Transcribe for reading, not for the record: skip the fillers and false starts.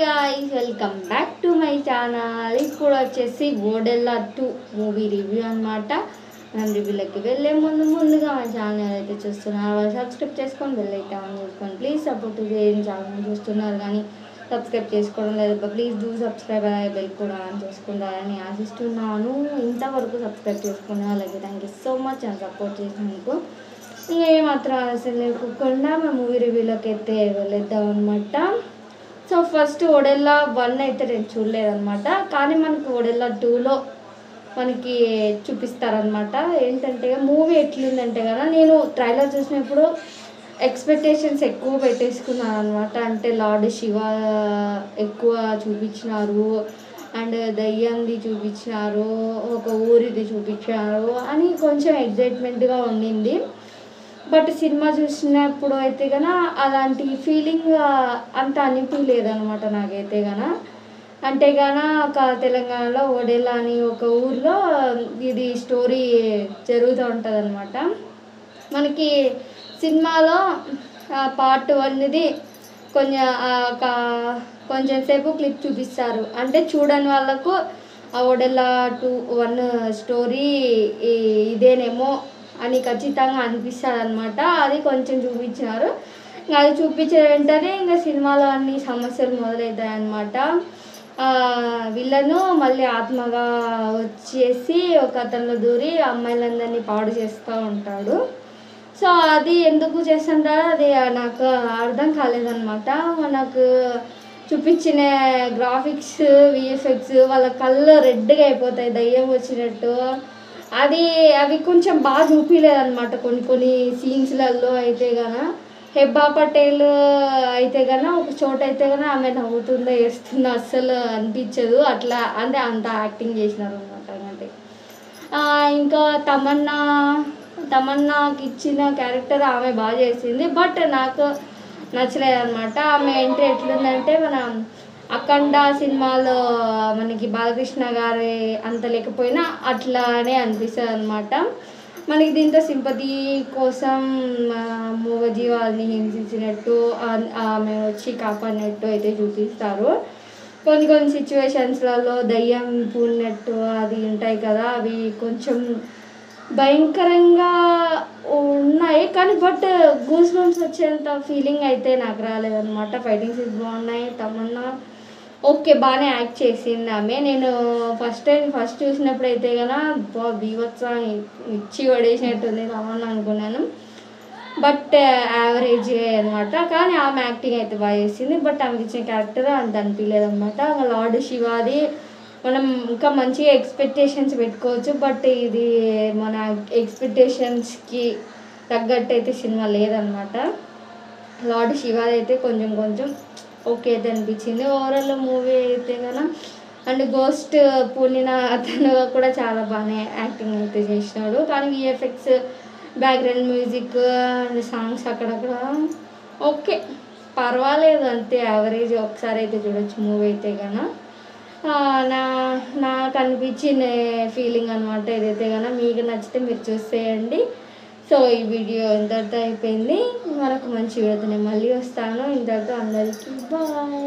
guys, welcome back to my channel. ఇప్పుడు వచ్చేసి ఓడెల్లా 2 movie review అన్నమాట. మనం రివ్యూలోకి వెళ్ళే ముందుగా మా ఛానల్ అయితే చూస్తున్నారు సబ్స్క్రైబ్ చేసుకొని బెల్ ఐకాన్ ఆన్ చేసుకోండి. ప్లీజ్ సపోర్ట్ చేయండి. ఛానల్ చూస్తున్నారు కానీ సబ్స్క్రైబ్ చేసుకోవడం లేదు. ప్లీజ్ డూ సబ్స్క్రైబ్ బెల్ కూడా ఆన్ చేసుకుంటారని ఆశిస్తున్నాను. ఇంతవరకు సబ్స్క్రైబ్ చేసుకునే వాళ్ళకి థ్యాంక్ యూ సో మచ్ అని సపోర్ట్ చేసినందుకు. ఇంకా ఏమాత్రం అసలు లేకుండా మేము మూవీ రివ్యూలోకి అయితే వెళ్ళేద్దాం అనమాట. సో ఫస్ట్ ఓడెల్లా 1 అయితే నేను చూడలేదన్నమాట, కానీ మనకి ఓడెల్లా 2లో మనకి చూపిస్తారనమాట. ఏంటంటే మూవీ ఎట్లుందంటే కదా, నేను ట్రైలర్ చూసినప్పుడు ఎక్స్పెక్టేషన్స్ ఎక్కువ పెట్టేసుకున్నాను అనమాట. అంటే లార్డ్ శివ ఎక్కువ చూపించినారు, అండ్ దయ్యంది చూపించినారు, ఒక ఊరిది చూపించారు అని కొంచెం ఎగ్జైట్మెంట్గా ఉండింది. బట్ సినిమా చూసినప్పుడు అయితే కన్నా అలాంటి ఫీలింగ్ అంత అనిపించలేదన్నమాట నాకైతే కన్నా. అంటే కన్నా ఒక తెలంగాణలో ఓడెల్లా అని ఒక ఊర్లో ఇది స్టోరీ జరుగుతూ ఉంటుంది అనమాట. మనకి సినిమాలో పార్ట్ 1ది కొంచెం సేపు క్లిప్ చూపిస్తారు. అంటే చూడని వాళ్ళకు ఆ ఓడెల్లా 1 స్టోరీ ఇదేనేమో అని ఖచ్చితంగా అనిపిస్తుంది అనమాట. అది కొంచెం చూపించినారు. ఇంకా అది చూపించిన వెంటనే ఇంకా సినిమాలో అన్ని సమస్యలు మొదలవుతాయి అన్నమాట. వీళ్ళను మళ్ళీ ఆత్మగా వచ్చేసి ఒక అతనిలో దూరి అమ్మాయిలందరినీ పాడు చేస్తూ ఉంటాడు. సో అది ఎందుకు చేస్తుంటారో అది నాకు అర్థం కాలేదన్నమాట. నాకు చూపించిన గ్రాఫిక్స్, విఎఫ్ఎక్స్ వాళ్ళ కళ్ళు రెడ్గా అయిపోతాయి దయ్యం వచ్చినట్టు. అవి కొంచెం బాగా చూపించలేదన్నమాట. కొన్ని సీన్స్లలో అయితే కన్నా హెబ్బా పటేల్ అయితే కన్నా ఒక చోట అయితే కన్నా ఆమె నవ్వుతుందా వేస్తుందా అస్సలు అనిపించదు. అట్లా అంటే అంత యాక్టింగ్ చేసినారు అనమాట. అంటే ఇంకా తమన్నాకి ఇచ్చిన క్యారెక్టర్ ఆమె బాగా చేసింది, బట్ నాకు నచ్చలేదన్నమాట. ఆమె ఎంట్రీ ఎట్లుందంటే మన అఖండ సినిమాలో మనకి బాలకృష్ణ గారి అంత లేకపోయినా అట్లానే అనిపిస్తుంది అనమాట. మనకి దీంతో సింపతి కోసం మూగజీవాల్ని హింసించినట్టు ఆమె వచ్చి కాపాడినట్టు అయితే చూపిస్తారు. కొన్ని సిచ్యువేషన్స్లలో దయ్యం పూడినట్టు అది ఉంటాయి కదా, అవి కొంచెం భయంకరంగా ఉన్నాయి. కానీ బట్ గూస్ బంప్స్ వచ్చేంత ఫీలింగ్ అయితే నాకు రాలేదన్నమాట. ఫైటింగ్ సీన్స్ బాగున్నాయి. తమన్నా ఓకే బాగానే యాక్ట్ చేసింది ఆమె. నేను ఫస్ట్ చూసినప్పుడు అయితే కన్నా బీవత్స ఇచ్చి పడేసినట్టుంది తమన్నా అనుకున్నాను. బట్ యావరేజ్ అనమాట. కానీ ఆమె యాక్టింగ్ అయితే బాగా చేసింది. బట్ ఆమెకి ఇచ్చిన క్యారెక్టర్ అంత అనిపించలేదు అనమాట. లార్డ్ శివాది మనం ఇంకా మంచిగా ఎక్స్పెక్టేషన్స్ పెట్టుకోవచ్చు, బట్ ఇది మన ఎక్స్పెక్టేషన్స్కి తగ్గట్టు అయితే సినిమా లేదనమాట. లార్డ్ శివాది అయితే కొంచెం ఓకే అయితే అనిపించింది. ఓవరాల్ మూవీ అయితే కన్నా అండ్ గోస్ట్ పూనిన అతను కూడా చాలా బాగానే యాక్టింగ్ అయితే చేసినాడు. కానీ VFX, background music and songs అక్కడక్కడ ఓకే పర్వాలేదు, అంతే యావరేజ్. ఒకసారి అయితే చూడొచ్చు మూవీ అయితే కన్నా. నాకు అనిపించిన ఫీలింగ్ అనమాట ఇదైతే కన్నా. మీకు నచ్చితే మీరు చూసేయండి. సో ఈ వీడియో ఇంతటితో అయిపోయింది. మరొక మంచి వీడియోతో నేను మళ్ళీ వస్తాను. ఇంతటితో అందరికీ బాయ్.